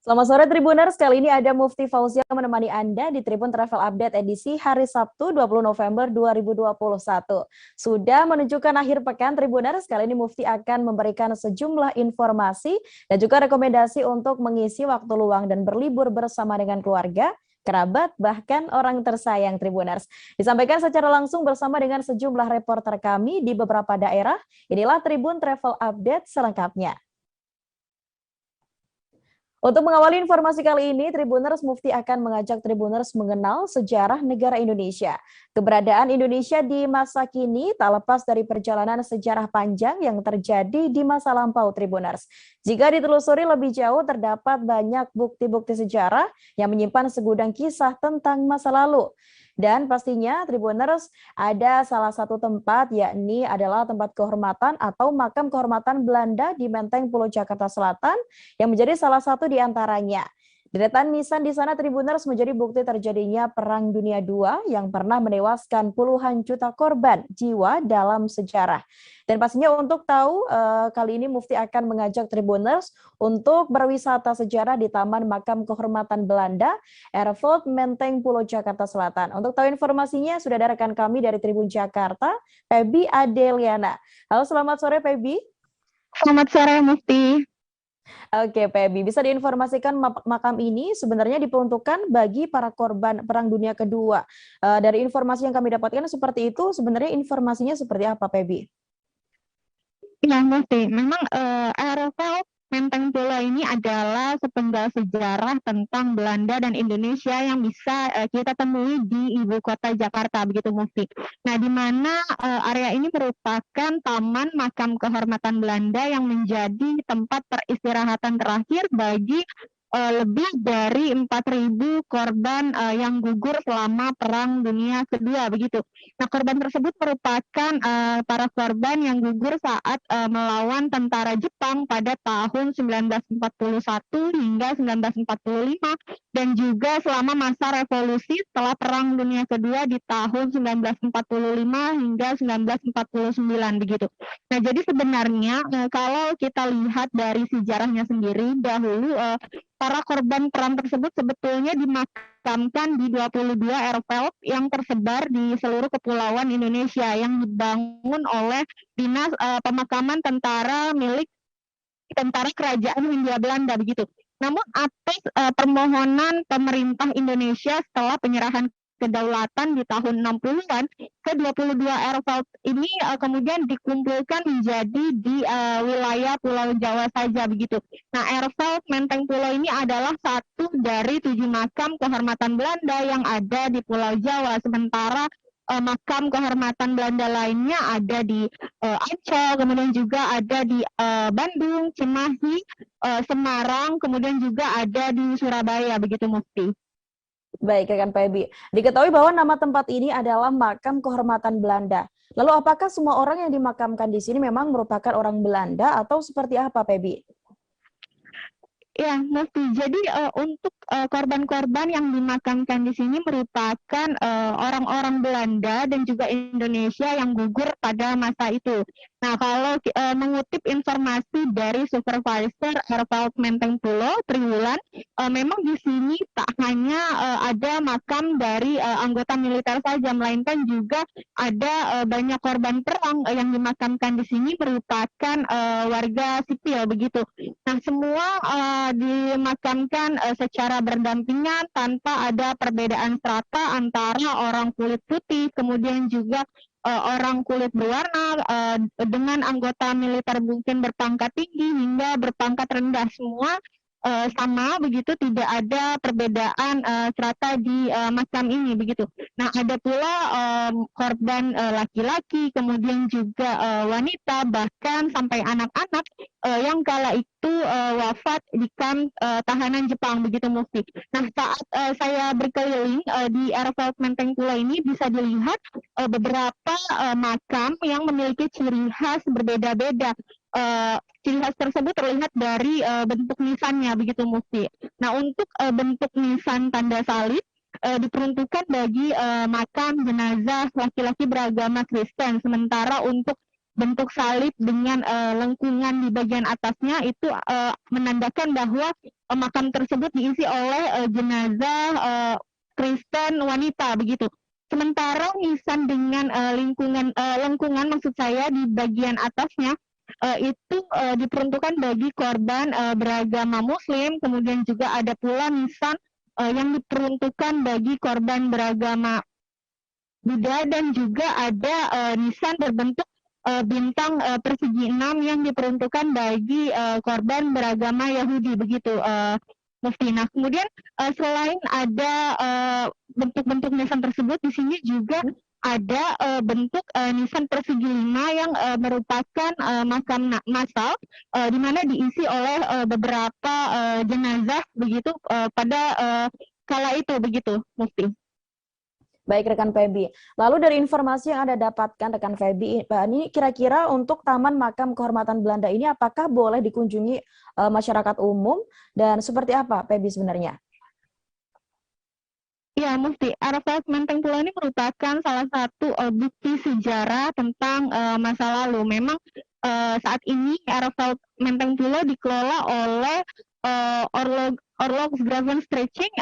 Selamat sore Tribuners, kali ini ada Mufti Fauzia menemani Anda di Tribun Travel Update edisi hari Sabtu 20 November 2021. Sudah menunjukkan akhir pekan Tribuners, kali ini Mufti akan memberikan sejumlah informasi dan juga rekomendasi untuk mengisi waktu luang dan berlibur bersama dengan keluarga, kerabat, bahkan orang tersayang Tribuners. Disampaikan secara langsung bersama dengan sejumlah reporter kami di beberapa daerah, inilah Tribun Travel Update selengkapnya. Untuk mengawali informasi kali ini, Tribuners Mufti akan mengajak Tribuners mengenal sejarah negara Indonesia. Keberadaan Indonesia di masa kini tak lepas dari perjalanan sejarah panjang yang terjadi di masa lampau Tribuners. Jika ditelusuri lebih jauh, terdapat banyak bukti-bukti sejarah yang menyimpan segudang kisah tentang masa lalu. Dan pastinya Tribuners ada salah satu tempat, yakni adalah tempat kehormatan atau makam kehormatan Belanda di Menteng Pulau Jakarta Selatan yang menjadi salah satu di antaranya. Deretan nisan di sana Tribuners menjadi bukti terjadinya Perang Dunia II yang pernah menewaskan puluhan juta korban jiwa dalam sejarah. Dan pastinya untuk tahu kali ini Mufti akan mengajak Tribuners untuk berwisata sejarah di Taman Makam Kehormatan Belanda, Erfurt, Menteng, Pulau Jakarta Selatan. Untuk tahu informasinya sudah ada rekan kami dari Tribun Jakarta, Pebi Adeliana. Halo, selamat sore Pebi. Selamat sore Mufti. Oke, Pebi, bisa diinformasikan makam ini sebenarnya diperuntukkan bagi para korban Perang Dunia Kedua. Dari informasi yang kami dapatkan seperti itu, sebenarnya informasinya seperti apa, Pebi? Ya Mufti, memang RFL Menteng Pulo ini adalah sepenggal sejarah tentang Belanda dan Indonesia yang bisa kita temui di ibu kota Jakarta, begitu Mufti. Nah, di mana area ini merupakan taman makam kehormatan Belanda yang menjadi tempat peristirahatan terakhir bagi lebih dari 4.000 korban yang gugur selama Perang Dunia Kedua, begitu. Nah, korban tersebut merupakan para korban yang gugur saat melawan tentara Jepang pada tahun 1941 hingga 1945 dan juga selama masa revolusi setelah Perang Dunia Kedua di tahun 1945 hingga 1949 begitu. Nah, jadi sebenarnya kalau kita lihat dari sejarahnya sendiri dahulu para korban perang tersebut sebetulnya dimakamkan di 22 airfield yang tersebar di seluruh kepulauan Indonesia yang dibangun oleh Dinas Pemakaman Tentara milik Tentara Kerajaan Hindia Belanda begitu. Namun atas permohonan pemerintah Indonesia setelah penyerahan kedaulatan di tahun 60-an, ke 22 airfield ini kemudian dikumpulkan menjadi di wilayah Pulau Jawa saja begitu. Nah, airfield Menteng Pulau ini adalah satu dari 7 makam kehormatan Belanda yang ada di Pulau Jawa. Sementara makam kehormatan Belanda lainnya ada di Ancol, kemudian juga ada di Bandung, Cimahi, Semarang, kemudian juga ada di Surabaya, begitu Mufti. Baik, rekan Pebi. Diketahui bahwa nama tempat ini adalah makam kehormatan Belanda. Lalu apakah semua orang yang dimakamkan di sini memang merupakan orang Belanda atau seperti apa, Pebi? Ya, Mufti. Jadi untuk korban-korban yang dimakamkan di sini merupakan orang-orang Belanda dan juga Indonesia yang gugur pada masa itu. Nah, kalau mengutip informasi dari Supervisor Airfield Menteng Pulo, Triwulan, memang di sini tak hanya ada makam dari anggota militer saja, melainkan juga ada banyak korban perang yang dimakamkan di sini merupakan warga sipil begitu. Nah, semua dimakamkan secara berdampingan tanpa ada perbedaan strata antara orang kulit putih, kemudian juga orang kulit berwarna dengan anggota militer mungkin berpangkat tinggi hingga berpangkat rendah, semua sama begitu, tidak ada perbedaan strata di makam ini begitu. Nah, ada pula korban laki-laki, kemudian juga wanita, bahkan sampai anak-anak yang kala itu wafat di kamp tahanan Jepang begitu Mufti. Nah, saat saya berkeliling di airfield Menteng Pulo ini bisa dilihat beberapa makam yang memiliki ciri khas berbeda-beda. Ciri khas tersebut terlihat dari bentuk nisannya begitu Mufti. Nah, untuk bentuk nisan tanda salib diperuntukkan bagi makam jenazah laki-laki beragama Kristen, sementara untuk bentuk salib dengan lengkungan di bagian atasnya itu menandakan bahwa makam tersebut diisi oleh jenazah Kristen wanita begitu. Sementara nisan dengan lengkungan maksud saya di bagian atasnya itu diperuntukkan bagi korban beragama Muslim, kemudian juga ada pula nisan yang diperuntukkan bagi korban beragama Buddha, dan juga ada nisan berbentuk bintang persegi 6 yang diperuntukkan bagi korban beragama Yahudi begitu, Mufti. Nah, kemudian selain ada bentuk-bentuk nisan tersebut, di sini juga ada bentuk nisan persegi 5 yang merupakan makam massal di mana diisi oleh beberapa jenazah begitu pada kala itu begitu, Mufti. Baik rekan Febi. Lalu dari informasi yang Anda dapatkan rekan Febi, ini kira-kira untuk Taman Makam Kehormatan Belanda ini apakah boleh dikunjungi masyarakat umum dan seperti apa Febi sebenarnya? Ya, Mufti. Arafat Menteng Pulau ini merupakan salah satu bukti sejarah tentang masa lalu. Memang saat ini Arafat Menteng Pulau dikelola oleh Orlogsgraven Stretching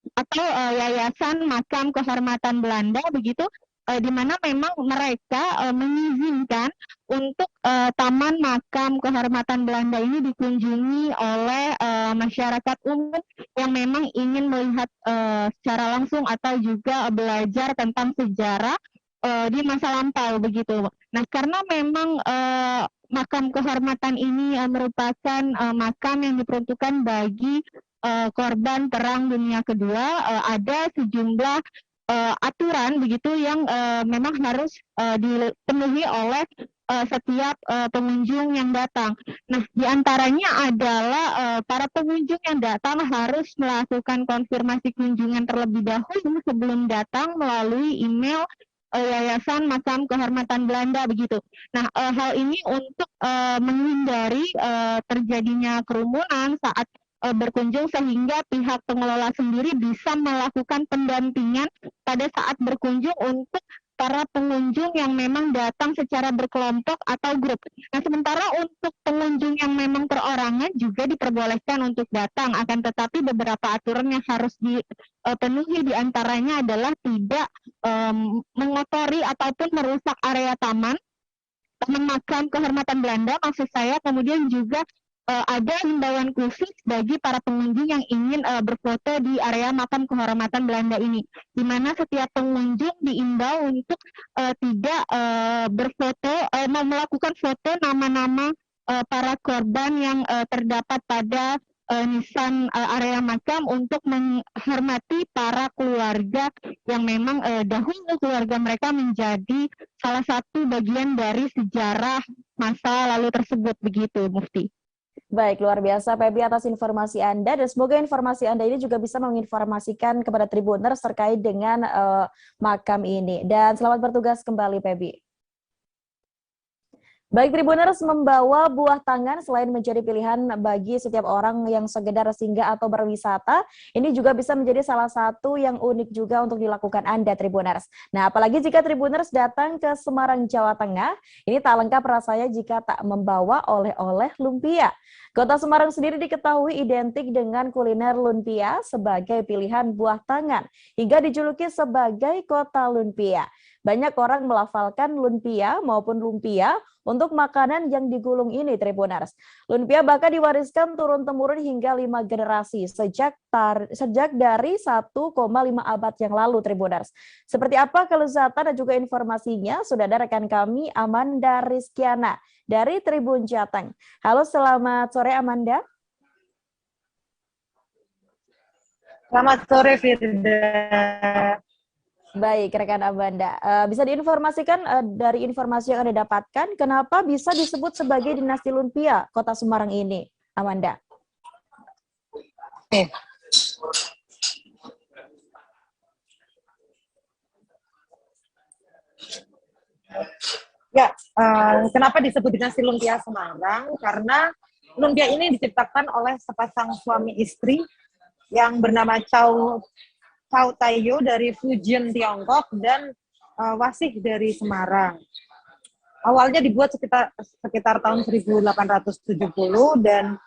atau Yayasan Makam Kehormatan Belanda begitu, di mana memang mereka mengizinkan untuk Taman Makam Kehormatan Belanda ini dikunjungi oleh masyarakat umum yang memang ingin melihat secara langsung atau juga belajar tentang sejarah di masa lampau begitu. Nah, karena memang makam kehormatan ini merupakan makam yang diperuntukkan bagi korban Perang Dunia Kedua, ada sejumlah aturan begitu yang memang harus dipenuhi oleh setiap pengunjung yang datang. Nah, diantaranya adalah para pengunjung yang datang harus melakukan konfirmasi kunjungan terlebih dahulu sebelum datang melalui email Yayasan Makam Kehormatan Belanda begitu. Nah, hal ini untuk menghindari terjadinya kerumunan saat berkunjung, sehingga pihak pengelola sendiri bisa melakukan pendampingan pada saat berkunjung untuk para pengunjung yang memang datang secara berkelompok atau grup. Nah, sementara untuk pengunjung yang memang perorangan juga diperbolehkan untuk datang, akan tetapi beberapa aturan yang harus dipenuhi diantaranya adalah tidak mengotori ataupun merusak area Taman Makam Kehormatan Belanda maksud saya. Kemudian juga ada himbauan khusus bagi para pengunjung yang ingin berfoto di area Makam Kehormatan Belanda ini, di mana setiap pengunjung diimbau untuk tidak berfoto, melakukan foto nama-nama para korban yang terdapat pada nisan area makam, untuk menghormati para keluarga yang memang dahulu keluarga mereka menjadi salah satu bagian dari sejarah masa lalu tersebut begitu, Mufti. Baik, luar biasa Febi atas informasi Anda, dan semoga informasi Anda ini juga bisa menginformasikan kepada Tribuners terkait dengan makam ini. Dan selamat bertugas kembali Febi. Baik, Tribuners, membawa buah tangan selain menjadi pilihan bagi setiap orang yang sekedar singgah atau berwisata, ini juga bisa menjadi salah satu yang unik juga untuk dilakukan Anda, Tribuners. Nah, apalagi jika Tribuners datang ke Semarang, Jawa Tengah, ini tak lengkap rasanya jika tak membawa oleh-oleh lumpia. Kota Semarang sendiri diketahui identik dengan kuliner lumpia sebagai pilihan buah tangan, hingga dijuluki sebagai kota lumpia. Banyak orang melafalkan lumpia maupun lumpia untuk makanan yang digulung ini, Tribuners. Lumpia bahkan diwariskan turun-temurun hingga 5 generasi sejak dari 1,5 abad yang lalu, Tribuners. Seperti apa kelezatan dan juga informasinya, sudah ada rekan kami Amanda Rizkiana dari Tribun Jateng. Halo, selamat sore Amanda. Selamat sore Firda. Baik, rekan Amanda. Bisa diinformasikan dari informasi yang Anda dapatkan, kenapa bisa disebut sebagai dinasti lumpia Kota Semarang ini, Amanda? Ya, kenapa disebut dinasti lumpia Semarang? Karena lumpia ini diciptakan oleh sepasang suami istri yang bernama Chow Taiyo dari Fujian, Tiongkok, dan Wasih dari Semarang. awalnya dibuat sekitar tahun 1870 dan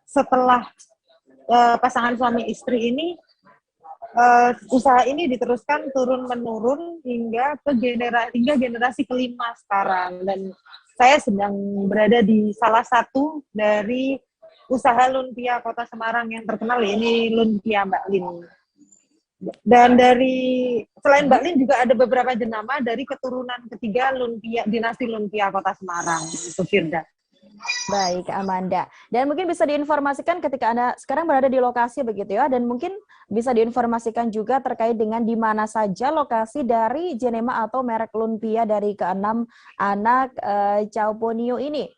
setelah pasangan suami istri ini usaha ini diteruskan turun menurun hingga generasi kelima sekarang, dan saya sedang berada di salah satu dari usaha lumpia Kota Semarang yang terkenal, ini Lumpia Mbak Lin. Dan selain Mbak Lin juga ada beberapa jenama dari keturunan ketiga dinasti lumpia Kota Semarang, itu Firda. Baik, Amanda. Dan mungkin bisa diinformasikan ketika Anda sekarang berada di lokasi begitu ya, dan mungkin bisa diinformasikan juga terkait dengan di mana saja lokasi dari jenema atau merek lumpia dari keenam anak Chow Ponyo ini,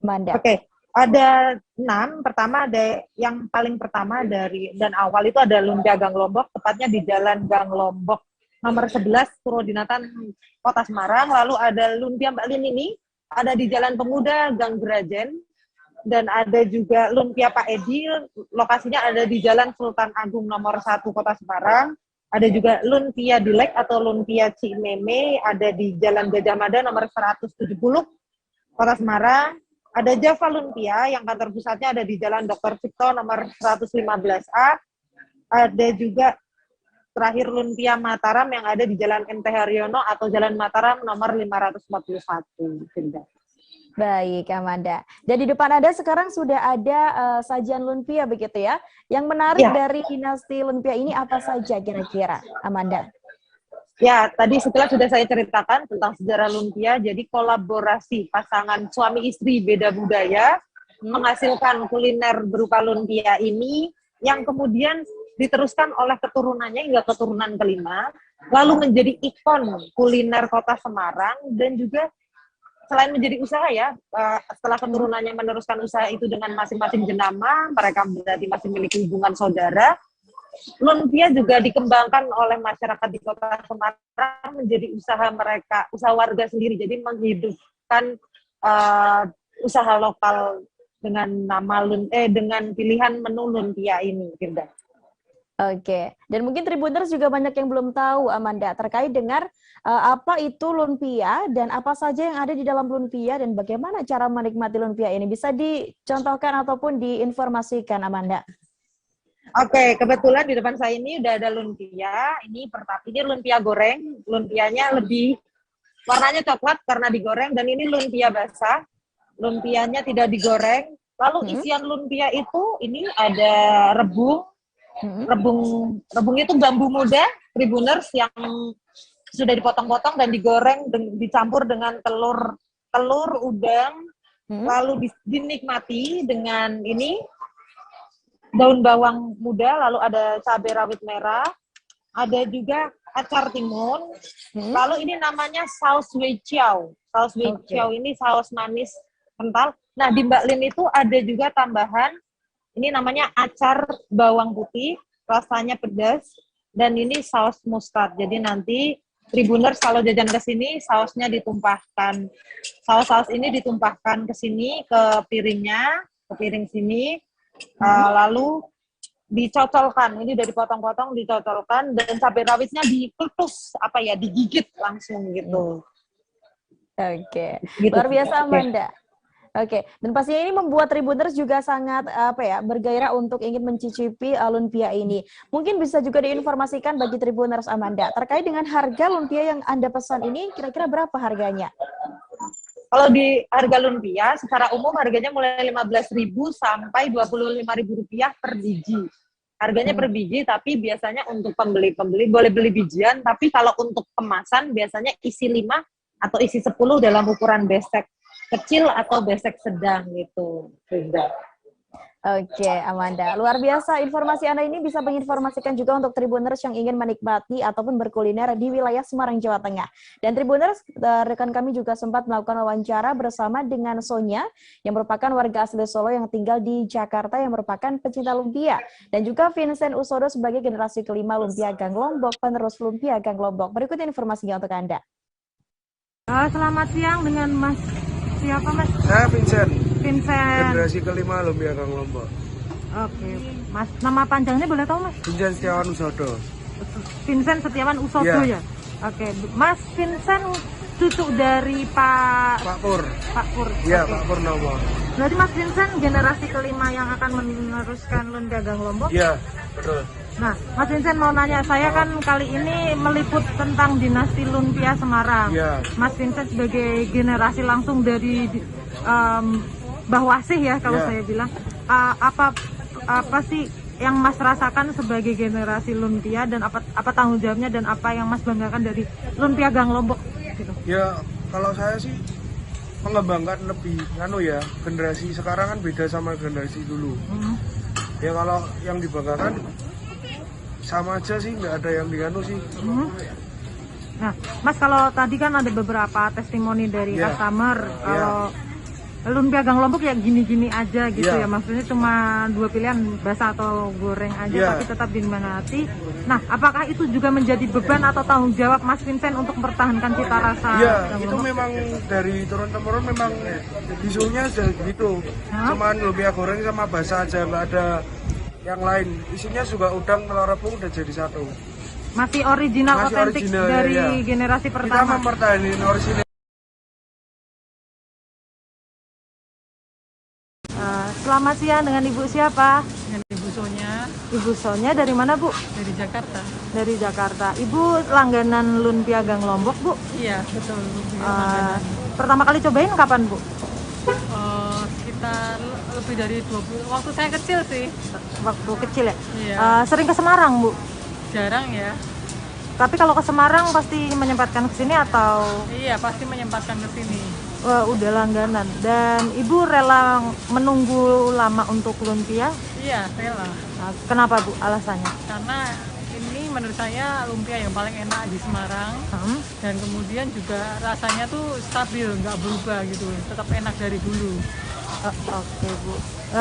Amanda. Oke, ada 6. Pertama yang paling pertama dan awal itu ada Lumpia Gang Lombok, tepatnya di Jalan Gang Lombok nomor 11 Purwodinatan Kota Semarang. Lalu ada Lumpia Mbak Lin ini ada di Jalan Pemuda Gang Grajen, dan ada juga Lumpia Pak Edi, lokasinya ada di Jalan Sultan Agung nomor 1 Kota Semarang. Ada juga Lumpia Dilek atau Lumpia Cimeme, ada di Jalan Gajah Mada nomor 170 Kota Semarang. Ada Java Lumpia yang kantor pusatnya ada di Jalan Dr. Cipto nomor 115A. Ada juga terakhir Lumpia Mataram yang ada di Jalan MT Haryono atau Jalan Mataram nomor 541. Baik, Amanda. Dan di depan Anda sekarang sudah ada sajian lumpia begitu ya. Yang menarik dari dinasti lumpia ini apa saja kira-kira, Amanda? Ya, tadi setelah sudah saya ceritakan tentang sejarah lumpia, jadi kolaborasi pasangan suami istri beda budaya menghasilkan kuliner berupa lumpia ini yang kemudian diteruskan oleh keturunannya hingga keturunan kelima, lalu menjadi ikon kuliner Kota Semarang, dan juga selain menjadi usaha ya, setelah keturunannya meneruskan usaha itu dengan masing-masing jenama, mereka berarti masih memiliki hubungan saudara. Lumpia juga dikembangkan oleh masyarakat di Kota Semarang menjadi usaha warga sendiri, jadi menghidupkan usaha lokal dengan dengan pilihan menu lumpia ini, Firda. Oke, dan mungkin Tribuners juga banyak yang belum tahu, Amanda, terkait dengan apa itu lumpia dan apa saja yang ada di dalam lumpia dan bagaimana cara menikmati lumpia ini. Bisa dicontohkan ataupun diinformasikan, Amanda? Oke, kebetulan di depan saya ini udah ada lumpia. Ini lumpia goreng, lumpianya warnanya coklat karena digoreng, dan ini lumpia basah, lumpianya tidak digoreng. Lalu isian lumpia itu ini ada rebung itu bambu muda, Tribuners, yang sudah dipotong-potong dan digoreng dicampur dengan telur udang, lalu dinikmati dengan ini daun bawang muda, lalu ada cabai rawit merah, ada juga acar timun, lalu ini namanya saus wei chiao. Saus wei chiao ini saus manis kental. Nah, di Mbak Lin itu ada juga tambahan, ini namanya acar bawang putih, rasanya pedas, dan ini saus mustard. Jadi nanti Tribuners kalau jajan ke sini, sausnya ditumpahkan. Saus-saus ini ditumpahkan ke sini, ke piring sini, lalu dicocolkan. Ini udah dipotong-potong, dicocolkan, dan cabai rawitnya dipelus, digigit langsung gitu. Oke, luar biasa, Amanda. Oke, dan pastinya ini membuat Tribuners juga sangat bergairah untuk ingin mencicipi lumpia ini. Mungkin bisa juga diinformasikan bagi Tribuners, Amanda, terkait dengan harga lumpia yang Anda pesan ini, kira-kira berapa harganya? Kalau di harga lumpia, secara umum harganya mulai 15.000 sampai 25.000 rupiah per biji. Harganya per biji, tapi biasanya untuk pembeli boleh beli bijian, tapi kalau untuk kemasan biasanya isi 5 atau isi 10 dalam ukuran besek kecil atau besek sedang gitu. Oke, Amanda. Luar biasa informasi Anda ini bisa menginformasikan juga untuk Tribuners yang ingin menikmati ataupun berkuliner di wilayah Semarang, Jawa Tengah. Dan Tribuners, rekan kami juga sempat melakukan wawancara bersama dengan Sonya, yang merupakan warga asli Solo yang tinggal di Jakarta yang merupakan pecinta lumpia. Dan juga Vincent Usodo sebagai generasi kelima Lumpia Gang Lombok, penerus Lumpia Gang Lombok. Berikut informasinya untuk Anda. Selamat siang dengan Mas. Siapa, Mas? Saya Vincent. Vincent. Generasi kelima Lumpia Gang Lombok. Oke, Mas. Nama panjangnya boleh tahu, Mas? Vincent Setiawan Usodo. Vincent Setiawan Usodo ya. Oke, Mas Vincent cucu dari Pak Pak Pur. Pur. Iya, Oke. Pak Purnomo. Berarti Mas Vincent generasi kelima yang akan meneruskan Lumpia Gang Lombok. Iya, betul. Nah, Mas Vincent mau nanya, saya kan kali ini meliput tentang dinasti Lumpia Semarang. Iya. Mas Vincent sebagai generasi langsung dari Mbah Wasih ya kalau Iya. saya bilang, apa sih yang Mas rasakan sebagai generasi Lumpia dan apa tanggung jawabnya dan apa yang Mas banggakan dari Lumpia Gang Lombok? Gitu. Ya, kalau saya sih mengembangkan lebih ya, generasi sekarang kan beda sama generasi dulu. Ya kalau yang dibanggakan sama aja sih, nggak ada yang sih. Nah, Mas kalau tadi kan ada beberapa testimoni dari Iya. customer kalau Lumpia Gang Lombok ya gini-gini aja gitu Iya. ya, maksudnya cuma dua pilihan, basah atau goreng aja, Iya. tapi tetap diminati. Nah, apakah itu juga menjadi beban atau tanggung jawab Mas Vincent untuk mempertahankan cita rasa Iya, Gang itu Lombok? memang dari turun-temurun memang visualnya sudah gitu. Cuman lumpia goreng sama basah aja, nggak ada yang lain. Isinya juga udang, telur rebung udah jadi satu. Masih original, Masih otentik original, dari ya. generasi Kita pertama. mempertahankan orisinil. Selamat siang, dengan Ibu siapa? Dengan Ibu Sonya Ibu Sonya dari mana Bu? dari Jakarta. Dari Jakarta. Ibu langganan Lumpia Gang Lombok Bu? Iya, betul. Pertama kali cobain kapan Bu? Sekitar lebih dari 20, waktu saya kecil sih. Waktu kecil ya? Iya. Sering ke Semarang Bu? Jarang ya. Tapi kalau ke Semarang pasti menyempatkan ke sini atau Iya, pasti menyempatkan ke sini. udah langganan? Dan Ibu rela menunggu lama untuk lumpia? Iya, rela. Kenapa Bu alasannya? Karena ini menurut saya lumpia yang paling enak di Semarang. Dan kemudian juga rasanya tuh stabil, nggak berubah gitu. Tetap enak dari dulu. Oke Bu.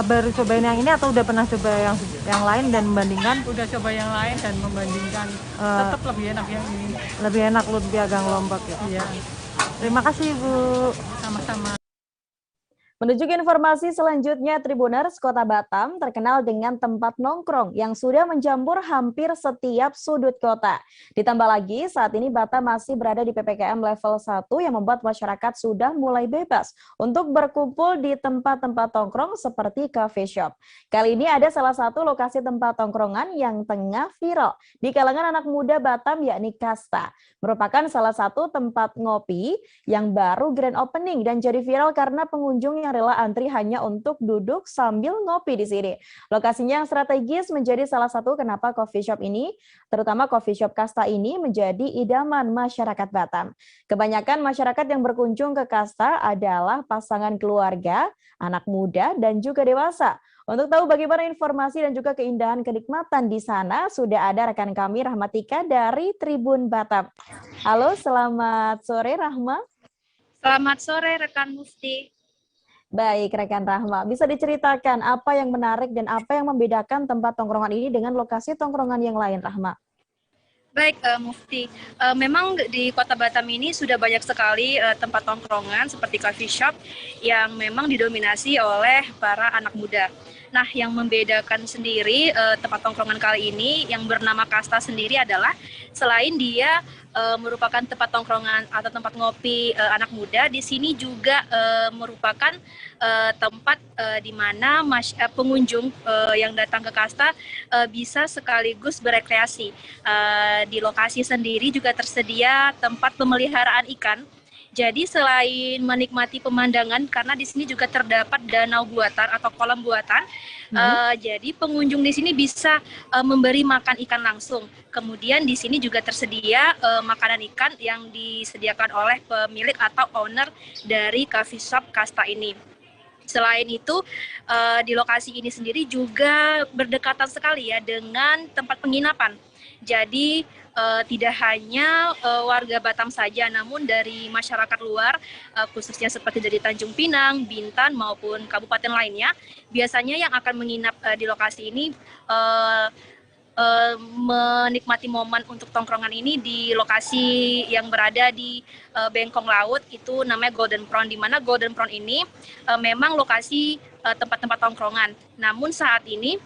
Baru cobain yang ini atau udah pernah coba yang lain dan membandingkan? Udah coba yang lain dan membandingkan, tetap lebih enak yang ini. Lebih enak lumpia Gang Lombok ya? Iya, Terima kasih Bu. sama-sama. Menuju ke informasi selanjutnya, Tribuners, Kota Batam terkenal dengan tempat nongkrong yang sudah menjamur hampir setiap sudut kota. Ditambah lagi, saat ini Batam masih berada di PPKM level 1 yang membuat masyarakat sudah mulai bebas untuk berkumpul di tempat-tempat nongkrong seperti coffee shop. Kali ini ada salah satu lokasi tempat nongkrongan yang tengah viral di kalangan anak muda Batam, yakni Kasta. Merupakan salah satu tempat ngopi yang baru grand opening dan jadi viral karena pengunjung yang rela antri hanya untuk duduk sambil ngopi di sini. Lokasinya yang strategis menjadi salah satu kenapa coffee shop ini, terutama coffee shop Kasta ini, menjadi idaman masyarakat Batam. Kebanyakan masyarakat yang berkunjung ke Kasta adalah pasangan keluarga, anak muda, dan juga dewasa. Untuk tahu bagaimana informasi dan juga keindahan kenikmatan di sana, sudah ada rekan kami Rahmatika dari Tribun Batam. Halo, selamat sore Rahma. Selamat sore rekan Mufti. Baik, rekan Rahma. Bisa diceritakan apa yang menarik dan apa yang membedakan tempat tongkrongan ini dengan lokasi tongkrongan yang lain, Rahma? Baik, Mufti. Memang di Kota Batam ini sudah banyak sekali tempat tongkrongan seperti coffee shop yang memang didominasi oleh para anak muda. Nah, yang membedakan sendiri tempat tongkrongan kali ini yang bernama Kasta sendiri adalah selain dia merupakan tempat tongkrongan atau tempat ngopi anak muda, di sini juga merupakan tempat di mana pengunjung yang datang ke Kasta bisa sekaligus berekreasi. Di lokasi sendiri juga tersedia tempat pemeliharaan ikan. Jadi selain menikmati pemandangan, karena di sini juga terdapat danau buatan atau kolam buatan, jadi pengunjung di sini bisa memberi makan ikan langsung. Kemudian di sini juga tersedia makanan ikan yang disediakan oleh pemilik atau owner dari coffee shop Kasta ini. Selain itu, di lokasi ini sendiri juga berdekatan sekali ya dengan tempat penginapan. Jadi tidak hanya warga Batam saja, namun dari masyarakat luar, khususnya seperti dari Tanjung Pinang, Bintan, maupun kabupaten lainnya, biasanya yang akan menginap di lokasi ini menikmati momen untuk tongkrongan ini di lokasi yang berada di Bengkong Laut, itu namanya Golden Prawn, di mana Golden Prawn ini memang lokasi tempat-tempat tongkrongan. Namun saat ini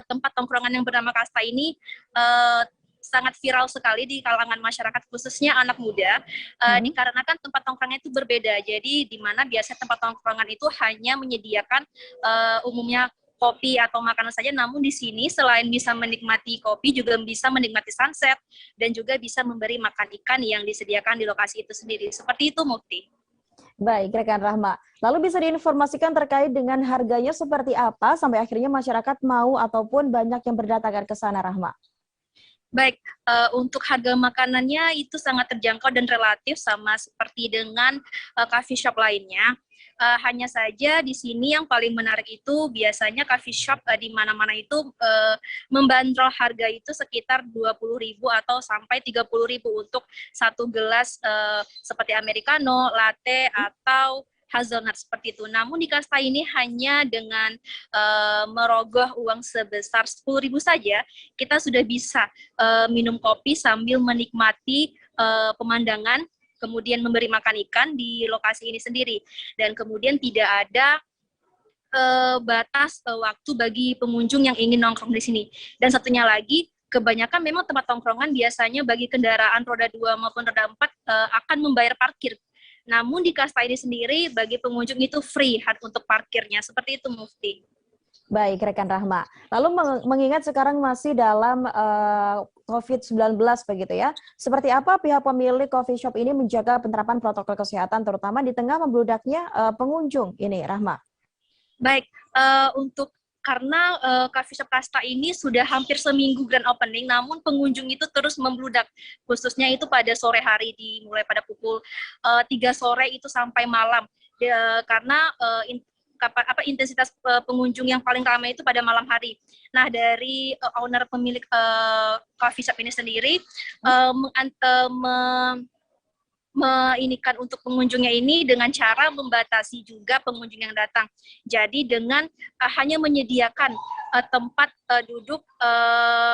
tempat tongkrongan yang bernama Kasta ini sangat viral sekali di kalangan masyarakat, khususnya anak muda, dikarenakan tempat tongkrongnya itu berbeda. Jadi di mana biasanya tempat tongkrongan itu hanya menyediakan umumnya kopi atau makanan saja, namun di sini selain bisa menikmati kopi, juga bisa menikmati sunset, dan juga bisa memberi makan ikan yang disediakan di lokasi itu sendiri. Seperti itu, Mufti. Baik, rekan Rahma. Lalu bisa diinformasikan terkait dengan harganya seperti apa sampai akhirnya masyarakat mau ataupun banyak yang berdatangan ke sana, Rahma? Baik, untuk harga makanannya itu sangat terjangkau dan relatif sama seperti dengan coffee shop lainnya. Hanya saja di sini yang paling menarik itu biasanya coffee shop di mana-mana itu membandrol harga itu sekitar 20.000 atau sampai 30.000 untuk satu gelas seperti americano, latte, atau hazelnut seperti itu. Namun di kasta ini hanya dengan merogoh uang sebesar 10.000 saja, kita sudah bisa minum kopi sambil menikmati pemandangan, kemudian memberi makan ikan di lokasi ini sendiri. Dan kemudian tidak ada batas waktu bagi pengunjung yang ingin nongkrong di sini. Dan satunya lagi, kebanyakan memang tempat tongkrongan biasanya bagi kendaraan roda 2 maupun roda 4 akan membayar parkir. Namun di kasta ini sendiri, bagi pengunjung itu free untuk parkirnya. Seperti itu, Mufti. Baik, rekan Rahma. Lalu mengingat sekarang masih dalam COVID-19 begitu ya, seperti apa pihak pemilik coffee shop ini menjaga penerapan protokol kesehatan terutama di tengah membludaknya pengunjung ini, Rahma? Baik, karena coffee shop kasta ini sudah hampir seminggu grand opening, namun pengunjung itu terus membludak, khususnya itu pada sore hari, dimulai pada pukul 3 sore itu sampai malam, karena intensitas pengunjung yang paling ramai itu pada malam hari. Nah, dari owner pemilik coffee shop ini sendiri meinikan untuk pengunjungnya ini dengan cara membatasi juga pengunjung yang datang. Jadi dengan hanya menyediakan tempat duduk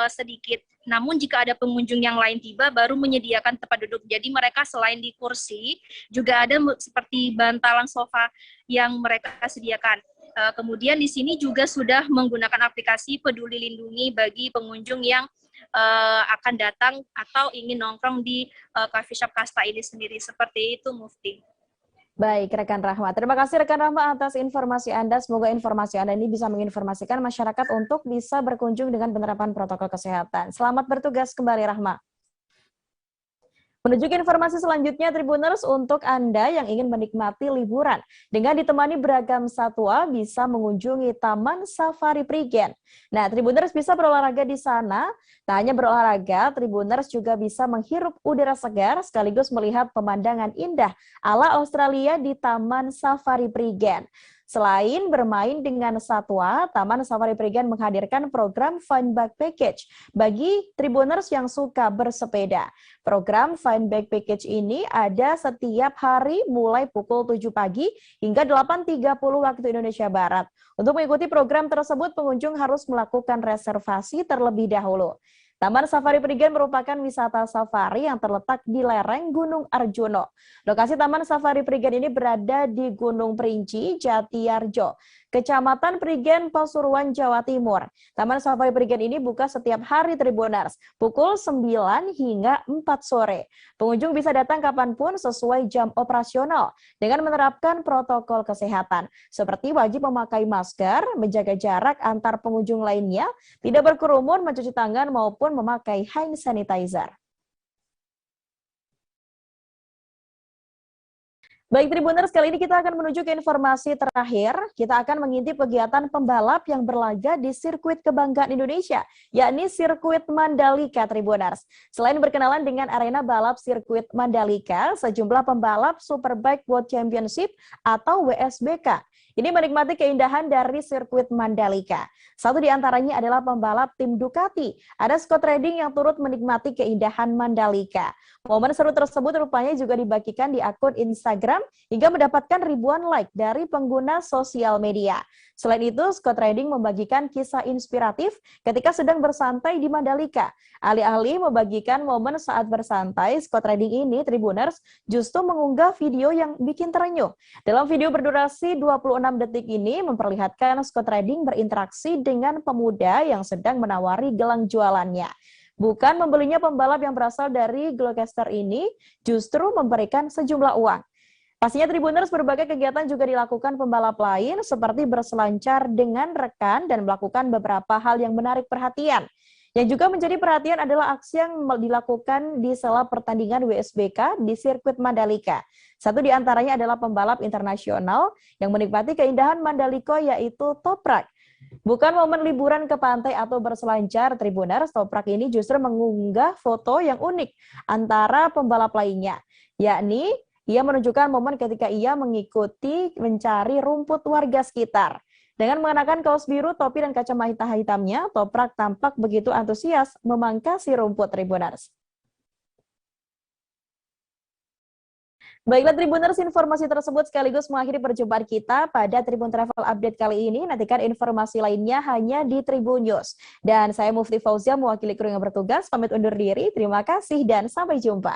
sedikit. Namun jika ada pengunjung yang lain tiba, baru menyediakan tempat duduk. Jadi mereka selain di kursi, juga ada seperti bantalan sofa yang mereka sediakan. Kemudian di sini juga sudah menggunakan aplikasi Peduli Lindungi bagi pengunjung yang akan datang atau ingin nongkrong di coffee shop kasta ini sendiri. Seperti itu, Mufti. Baik, rekan Rahma. Terima kasih rekan Rahma atas informasi Anda. Semoga informasi Anda ini bisa menginformasikan masyarakat untuk bisa berkunjung dengan penerapan protokol kesehatan. Selamat bertugas kembali, Rahma. Menuju ke informasi selanjutnya, Tribuners, untuk Anda yang ingin menikmati liburan dengan ditemani beragam satwa bisa mengunjungi Taman Safari Prigen. Nah, Tribuners bisa berolahraga di sana. Tak hanya berolahraga, Tribuners juga bisa menghirup udara segar sekaligus melihat pemandangan indah ala Australia di Taman Safari Prigen. Selain bermain dengan satwa, Taman Safari Prigen menghadirkan program Fun Bike Package bagi Tribuners yang suka bersepeda. Program Fun Bike Package ini ada setiap hari mulai pukul 7 pagi hingga 8.30 waktu Indonesia Barat. Untuk mengikuti program tersebut, pengunjung harus melakukan reservasi terlebih dahulu. Taman Safari Prigen merupakan wisata safari yang terletak di lereng Gunung Arjuna. Lokasi Taman Safari Prigen ini berada di Gunung Perinci, Jatiarjo, Kecamatan Prigen, Pasuruan, Jawa Timur. Taman Safari Prigen ini buka setiap hari Tribuners, pukul 9 hingga 4 sore. Pengunjung bisa datang kapanpun sesuai jam operasional dengan menerapkan protokol kesehatan, seperti wajib memakai masker, menjaga jarak antar pengunjung lainnya, tidak berkerumun, mencuci tangan, maupun memakai hand sanitizer. Baik Tribuners, kali ini kita akan menuju ke informasi terakhir. Kita akan mengintip kegiatan pembalap yang berlaga di sirkuit kebanggaan Indonesia, yakni sirkuit Mandalika, Tribuners. Selain berkenalan dengan arena balap sirkuit Mandalika, sejumlah pembalap Superbike World Championship atau WSBK ini menikmati keindahan dari sirkuit Mandalika. Satu di antaranya adalah pembalap tim Ducati. Ada Scott Redding yang turut menikmati keindahan Mandalika. Momen seru tersebut rupanya juga dibagikan di akun Instagram hingga mendapatkan ribuan like dari pengguna sosial media. Selain itu, Scott Redding membagikan kisah inspiratif ketika sedang bersantai di Mandalika. Alih-alih membagikan momen saat bersantai, Scott Redding ini, Tribuners, justru mengunggah video yang bikin terenyuh. Dalam video berdurasi 26 detik ini memperlihatkan Scott Redding berinteraksi dengan pemuda yang sedang menawari gelang jualannya. Bukan membelinya, pembalap yang berasal dari Gloucester ini justru memberikan sejumlah uang. Pastinya Tribuners, berbagai kegiatan juga dilakukan pembalap lain seperti berselancar dengan rekan dan melakukan beberapa hal yang menarik perhatian. Yang juga menjadi perhatian adalah aksi yang dilakukan di sela pertandingan WSBK di sirkuit Mandalika. Satu di antaranya adalah pembalap internasional yang menikmati keindahan Mandalika, yaitu Toprak. Bukan momen liburan ke pantai atau berselancar, Tribuners, Toprak ini justru mengunggah foto yang unik antara pembalap lainnya, yakni ia menunjukkan momen ketika ia mengikuti mencari rumput warga sekitar. Dengan mengenakan kaos biru, topi, dan kacamata hitamnya, Toprak tampak begitu antusias memangkasi rumput, Tribuners. Baiklah Tribuners, informasi tersebut sekaligus mengakhiri perjumpaan kita pada Tribun Travel Update kali ini. Nantikan informasi lainnya hanya di Tribun News. Dan saya Mufti Fauzia mewakili kru yang bertugas, pamit undur diri. Terima kasih dan sampai jumpa.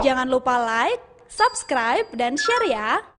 Jangan lupa like, subscribe, dan share ya.